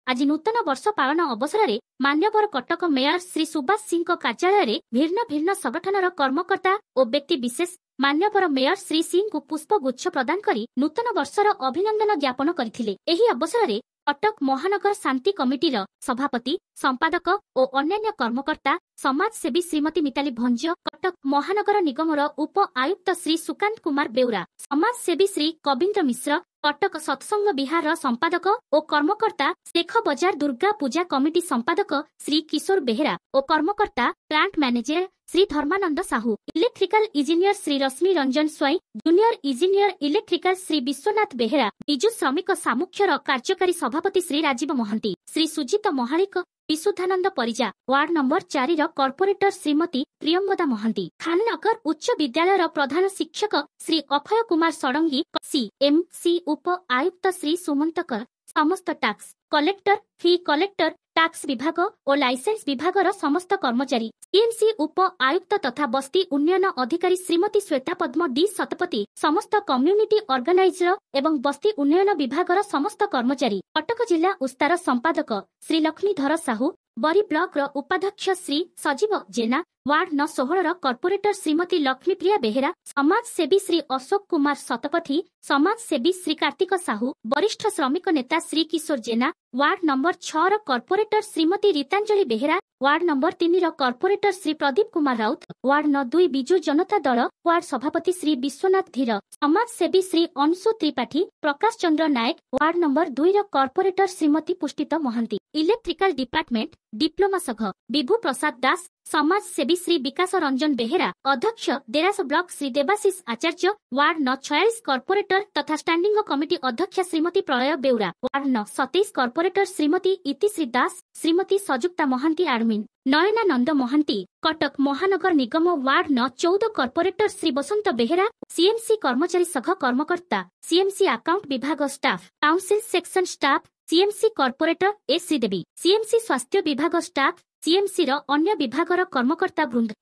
आज नूतन वर्ष पालन अवसर में मान्यवर कटक मेयर श्री सुभाष सिंह कार्यालय भिन्न भिन्न संगठनर कर्मकर्ता और व्यक्ति विशेष मान्यवर मेयर श्री सिंह को पुष्पगुच्छ प्रदान कर नूतन वर्षर अभिनंदन ज्ञापन करथिले। एही अवसर में कटक महानगर शांति कमिटीर सभापति संपादक और अन्य कर्मकर्ता समाजसेवी श्रीमती मिताली भंज, कटक महानगर निगमर उप आयुक्त श्री सुकांत कुमार बेउरा, समाजसेवी श्री कविन्द्र मिश्र, कटक सत्संग विहार संपादक और कर्मकर्ता शेख बजार दुर्गा पूजा कमिटी संपादक श्री किशोर बेहेरा और कर्मकर्ता plant manager Shri Dharmananda Sahu, electrical engineer Shri Rashmi Ranjan Swain, junior engineer electrical Shri Biswanath Behera, Biju श्रमिक सामुख्यर कार्यकारी सभापति Shri Rajiv Mahanty, Shri Sujit Mallick, Bishuddhananda Parija, ward number 4 corporator Shrimati Priyambada Mahanty, Khannagar उच्च विद्यालय प्रधान शिक्षक श्री अभय कुमार षडंगी, सीएमसी उप आयुक्त श्री सुमंतकर, समस्त tax collector, fee collector, tax विभाग और लाइसेंस विभागर समस्त कर्मचारी, सीएमसी उप आयुक्त तथा बस्ती उन्नयन अधिकारी श्रीमती श्वेता पद्म डी शतपथी, समस्त कम्युनिटी ऑर्गेनाइजर एवं बस्ती उन्नयन विभागर समस्त कर्मचारी, कटक जिला उस्तार संपादक श्री लक्ष्मीधर साहू, बरी ब्लॉक उपाध्यक्ष श्री सजीव जेना, वार्ड न 16 कॉर्पोरेटर श्रीमती लक्ष्मीप्रिया बेहेरा, समाजसेवी श्री अशोक कुमार शतपथी, समाजसेवी श्री कार्तिक साहू, वरिष्ठ श्रमिक नेता Shri Kishore Jena, ward number 6 corporator Shrimati Ritanjali Behera, ward number 3 corporator Shri Pradeep Kumar Rout, ward न 2 बिजु जनता दल वार्ड सभापति श्री विश्वनाथ धीर, समाजसेवी Shri Anshu Tripathi, Prakash Chandra Nayak, ward number 2 corporator Shrimati Pushtit Mahanty, electrical department diploma सघ विभू प्रसाद दास, समाजसेवी श्री विकास रंजन बेहेरा, अध्यक्ष देरास ब्लॉक श्री देवाशीष आचार्य, वार्ड न 46 कॉर्पोरेटर तथा स्टैंडिंग कमिटी अध्यक्ष श्रीमती प्रलय बेउरा, वार्ड न 27 कॉर्पोरेटर श्रीमती इतिश्री दास, श्रीमती सजुक्ता महांती एडमिन, नयनानंद महांती, कटक महानगर निगम वार्ड न 14 कॉर्पोरेटर श्री बसंत बेहेरा, सीएमसी कर्मचारी सघ कर्मकर्ता, सीएमसी अकाउंट विभाग staff, council section staff, CMC corporator S Sridevi, CMC स्वास्थ्य विभाग स्टाफ, सीएमसी अन्य विभागर कर्मकर्ता वृंद,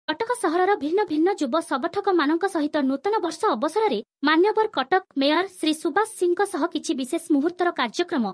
कटक सहरर भिन्न भिन्न युव संगठक मानक सहित नूतन वर्ष अवसर में मान्यवर कटक मेयर श्री सुभाष सिंह सह किछि विशेष मुहूर्तर कार्यक्रम